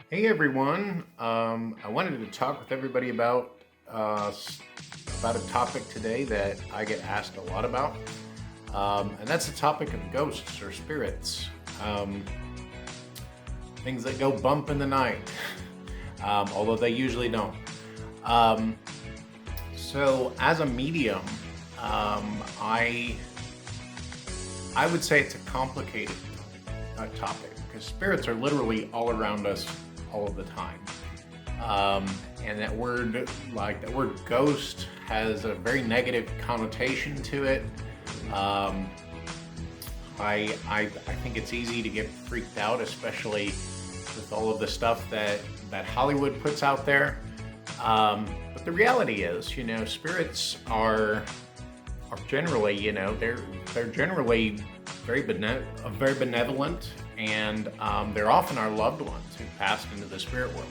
Hey everyone, I wanted to talk with everybody about a topic today that I get asked a lot about, and that's the topic of ghosts or spirits, um, things that go bump in the night, although they usually don't. Um, so, as a medium, I would say it's a complicated topic because spirits are literally all around us all of the time. And that word ghost has a very negative connotation to it. Um, I think it's easy to get freaked out, especially with all of the stuff that Hollywood puts out there. But the reality is, spirits are generally, they're generally very benevolent, and they're often our loved ones who passed into the spirit world,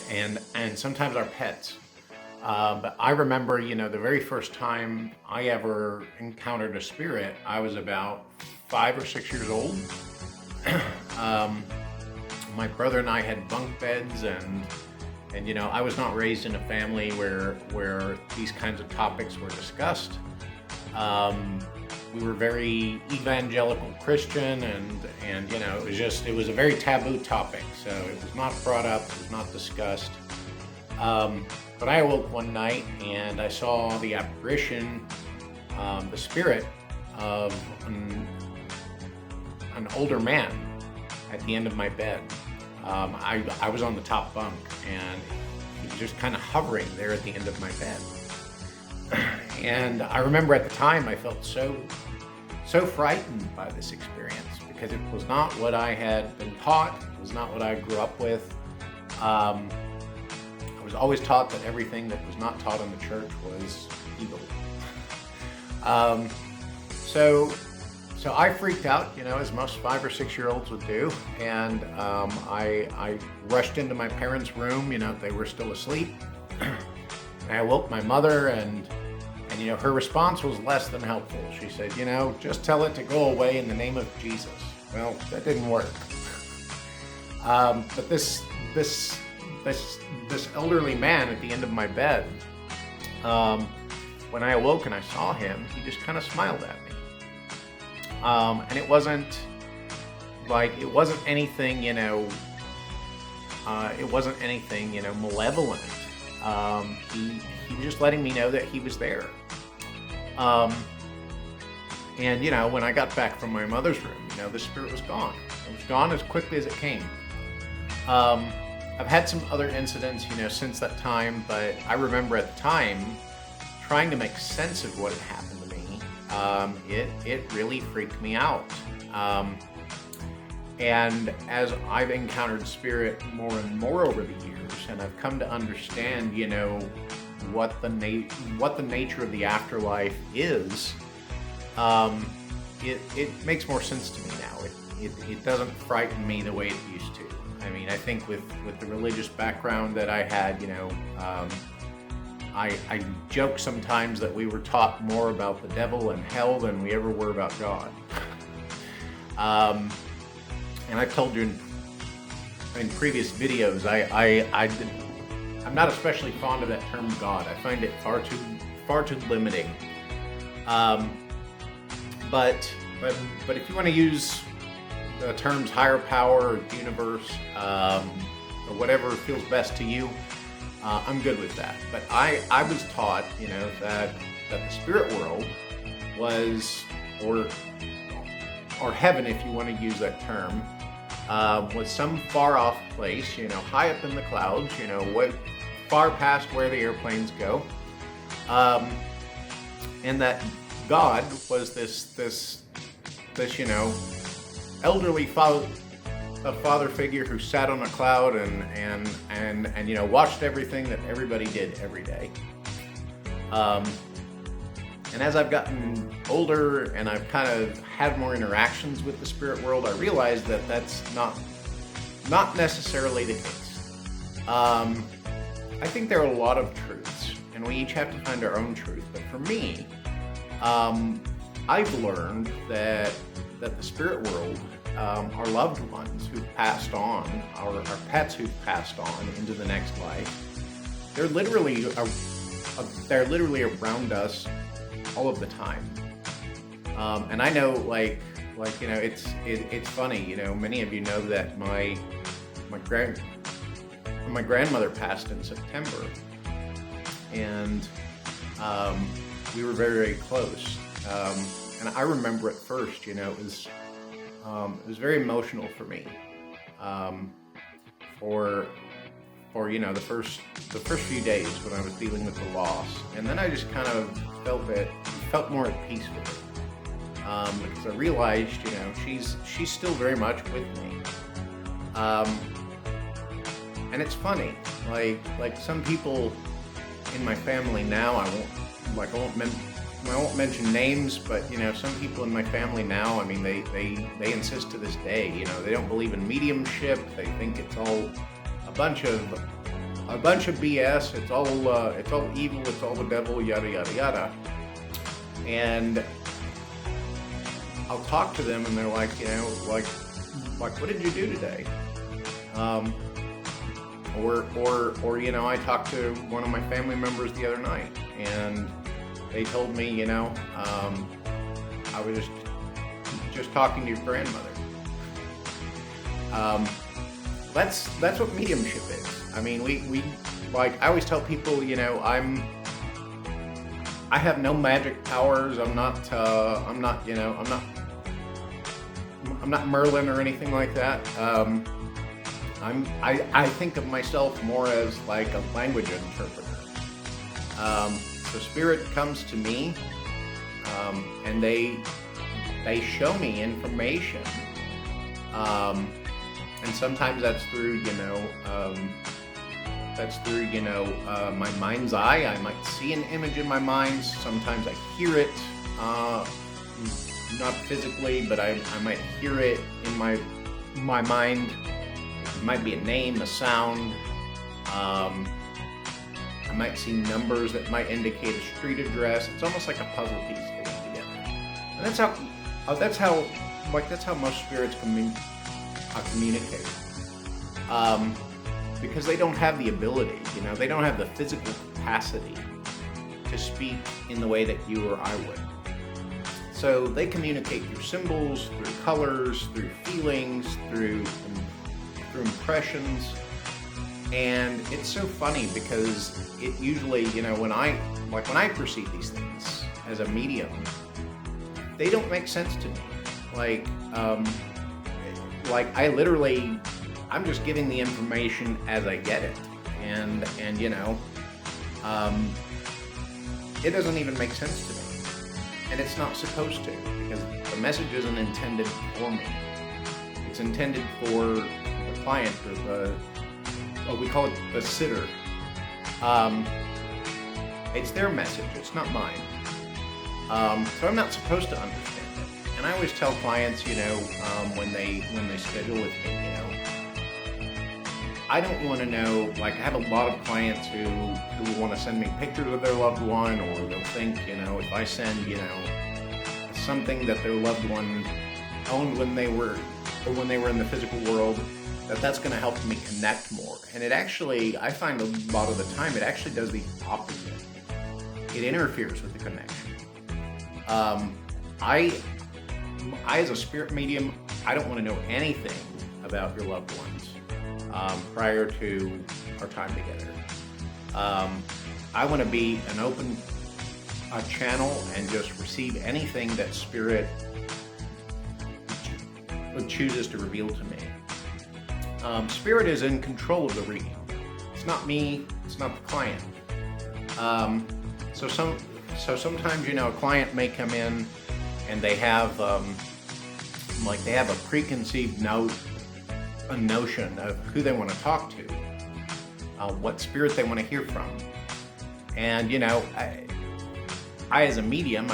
and sometimes our pets. But I remember, the very first time I ever encountered a spirit, I was about 5 or 6 years old. um, my brother and I had bunk beds, and I was not raised in a family where these kinds of topics were discussed. We were very evangelical Christian, and it was a very taboo topic, so it was not brought up, it was not discussed. But I awoke one night and I saw the apparition, the spirit of an older man at the end of my bed. I was on the top bunk, and he was just kind of hovering there at the end of my bed. And I remember at the time I felt so frightened by this experience because it was not what I had been taught. It was not what I grew up with. I was always taught that everything that was not taught in the church was evil. So I freaked out, as most 5 or 6 year olds would do, and I rushed into my parents' room. They were still asleep. I awoke my mother, and her response was less than helpful. She said, just tell it to go away in the name of Jesus. Well, that didn't work. But this elderly man at the end of my bed, when I awoke and I saw him, he just kind of smiled at me. And it wasn't anything, malevolent. He was just letting me know that he was there. And when I got back from my mother's room, the spirit was gone. It was gone as quickly as it came. I've had some other incidents, since that time, but I remember at the time trying to make sense of what had happened to me. It really freaked me out. And as I've encountered spirit more and more over the years, and I've come to understand, what the nature of the afterlife is, it makes more sense to me now. It doesn't frighten me the way it used to. I mean, I think with the religious background that I had, I joke sometimes that we were taught more about the devil and hell than we ever were about God. And I've told you in previous videos, I'm not especially fond of that term God. I find it far too limiting. But if you want to use the terms higher power or universe, or whatever feels best to you, I'm good with that. But I was taught, that the spirit world was, or heaven, if you want to use that term, was some far off place, high up in the clouds, way far past where the airplanes go, and that God was this elderly father figure who sat on a cloud and watched everything that everybody did every day. And as I've gotten older and I've kind of had more interactions with the spirit world, I realized that that's not necessarily the case. I think there are a lot of truths, and we each have to find our own truth. But for me, I've learned that the spirit world our loved ones who've passed on, our pets who've passed on into the next life, they're literally around us all of the time. And I know, it's funny. Many of you know that my grandmother passed in September, and we were very, very close. And I remember at first, it was very emotional for me. For the first few days when I was dealing with the loss, and then I just kind of felt more at peace with it. Because I realized, she's still very much with me. And it's funny, like some people in my family now, I won't mention names, but some people in my family now, I mean, they insist to this day, they don't believe in mediumship. They think it's all a bunch of BS. It's all evil. It's all the devil. Yada yada yada. And I'll talk to them, and they're like, what did you do today? Or I talked to one of my family members the other night, and they told me, I was just talking to your grandmother. That's what mediumship is. I mean, we I always tell people, I have no magic powers. I'm not Merlin or anything like that. I think of myself more as like a language interpreter. So spirit comes to me, and they show me information, and sometimes that's through my mind's eye. I might see an image in my mind. Sometimes I hear it, not physically, but I might hear it in my mind. It might be a name, a sound. I might see numbers that might indicate a street address. It's almost like a puzzle piece fitting together. And that's how most spirits communicate. Because they don't have the ability, they don't have the physical capacity to speak in the way that you or I would. So they communicate through symbols, through colors, through feelings, through impressions. And it's so funny because it usually, when I perceive these things as a medium, they don't make sense to me. I'm just giving the information as I get it. And it doesn't even make sense to me. And it's not supposed to, because the message isn't intended for me. It's intended for the client, or we call it the sitter. It's their message, it's not mine. So I'm not supposed to understand it. And I always tell clients, when they schedule with me, I don't want to know, I have a lot of clients who want to send me pictures of their loved one, or they'll think, if I send, something that their loved one owned when they were in the physical world, that's going to help me connect more. And it actually, I find a lot of the time, it actually does the opposite. It interferes with the connection. I as a spirit medium, I don't want to know anything about your loved ones prior to our time together. I want to be an open channel and just receive anything that spirit chooses to reveal to me. Spirit is in control of the reading. It's not me, it's not the client. So sometimes, a client may come in and they have they have a preconceived notion of who they want to talk to, what spirit they want to hear from. And I as a medium,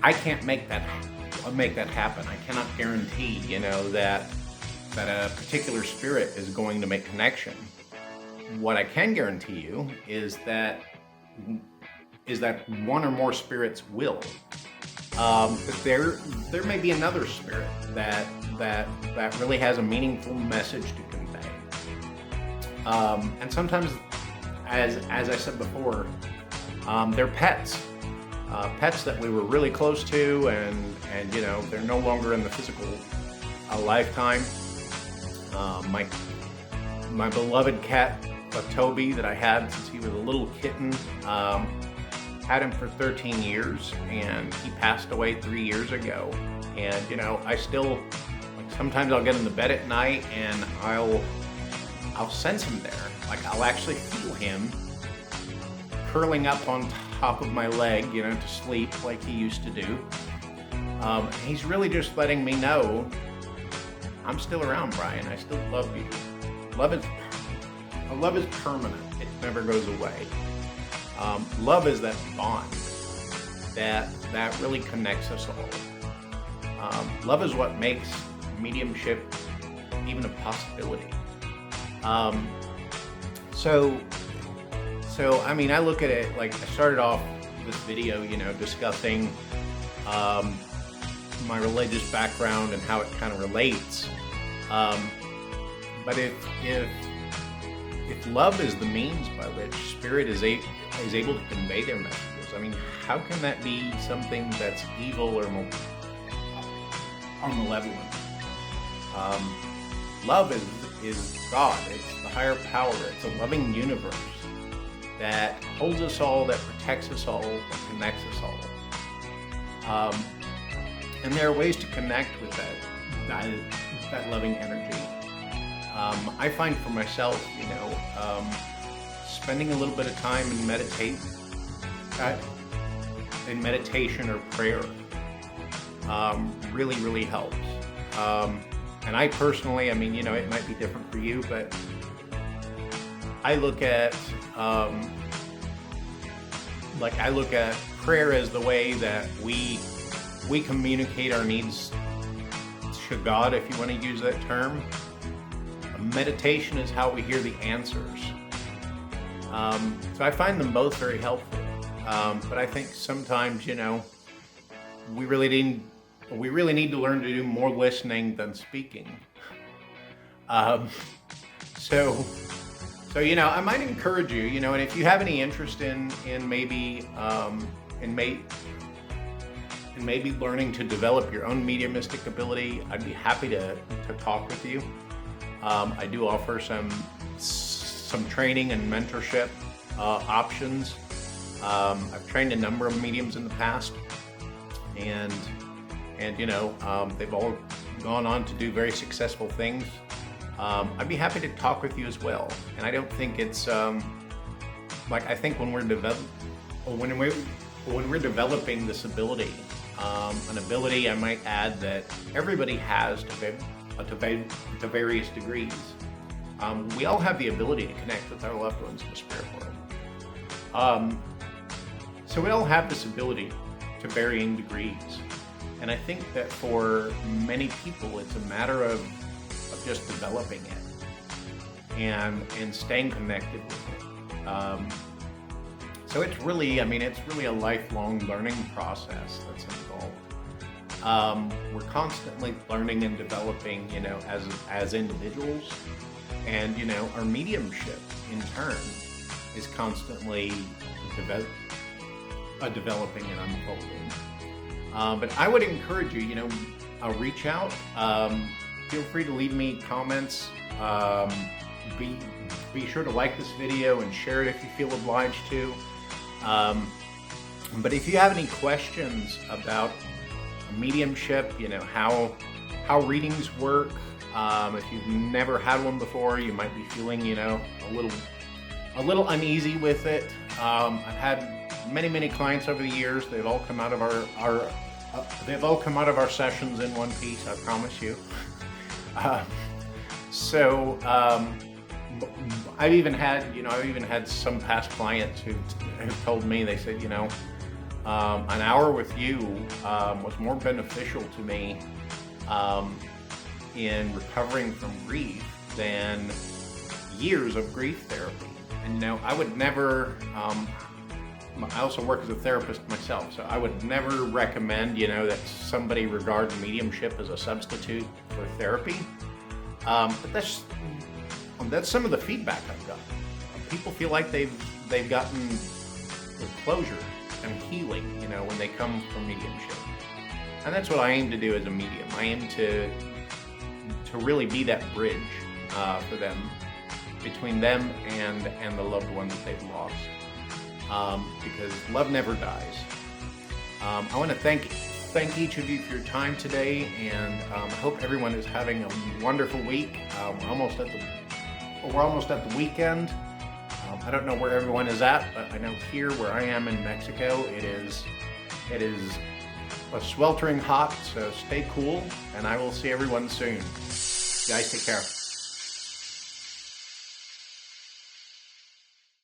I can't make that happen. I cannot guarantee, that a particular spirit is going to make connection. What I can guarantee you is that one or more spirits will. But there may be another spirit that really has a meaningful message to convey. And sometimes, as I said before, they're pets. Pets that we were really close to, and they're no longer in the physical lifetime. My beloved cat Toby, that I had since he was a little kitten, had him for 13 years, and he passed away 3 years ago. And I still, sometimes I'll get in the bed at night and I'll sense him there. I'll actually feel him curling up on top of my leg, to sleep like he used to do. He's really just letting me know, I'm still around, Brian. I still love you. Love is permanent. It never goes away. Love is that bond that really connects us all. Love is what makes mediumship even a possibility. So I mean, I look at it like I started off this video, discussing my religious background and how it kind of relates. But if love is the means by which spirit is able to convey their messages, I mean, how can that be something that's evil or malevolent? Love is God. It's the higher power. It's a loving universe that holds us all, that protects us all, that connects us all. And there are ways to connect with that loving energy. I find for myself, spending a little bit of time in meditation or prayer really, really helps. And I personally, I mean, it might be different for you, but I look at prayer as the way that we communicate our needs to God, if you want to use that term. Meditation is how we hear the answers. So I find them both very helpful. But I think sometimes, we really need to learn to do more listening than speaking. So I might encourage you, and if you have any interest in maybe learning to develop your own mediumistic ability, I'd be happy to talk with you. I do offer some training and mentorship options. I've trained a number of mediums in the past, and they've all gone on to do very successful things. I'd be happy to talk with you as well. And I don't think it's I think when we're developing this ability, an ability I might add that everybody has to various degrees. We all have the ability to connect with our loved ones in the spirit world. So we all have this ability to varying degrees. And I think that for many people, it's a matter of just developing it and staying connected with it. So it's really a lifelong learning process that's involved. We're constantly learning and developing, as individuals, and our mediumship in turn is constantly developing and unfolding. But I would encourage you, reach out. Feel free to leave me comments. Be sure to like this video and share it if you feel obliged to. But if you have any questions about mediumship, how readings work, if you've never had one before, you might be feeling, a little uneasy with it. I've had many clients over the years. They've all come out of our sessions in one piece, I promise you. I've even had some past clients who told me, they said, an hour with you was more beneficial to me in recovering from grief than years of grief therapy. And I would never I also work as a therapist myself, so I would never recommend, that somebody regards mediumship as a substitute for therapy. But that's some of the feedback I've got. People feel like they've gotten the closure and healing, when they come from mediumship. And that's what I aim to do as a medium. I aim to really be that bridge for them, between them and the loved one that they've lost. Because love never dies. I want to thank each of you for your time today, and I hope everyone is having a wonderful week. We're almost at the weekend. I don't know where everyone is at, but I know here where I am in Mexico, it is a sweltering hot, so stay cool, and I will see everyone soon. You guys take care.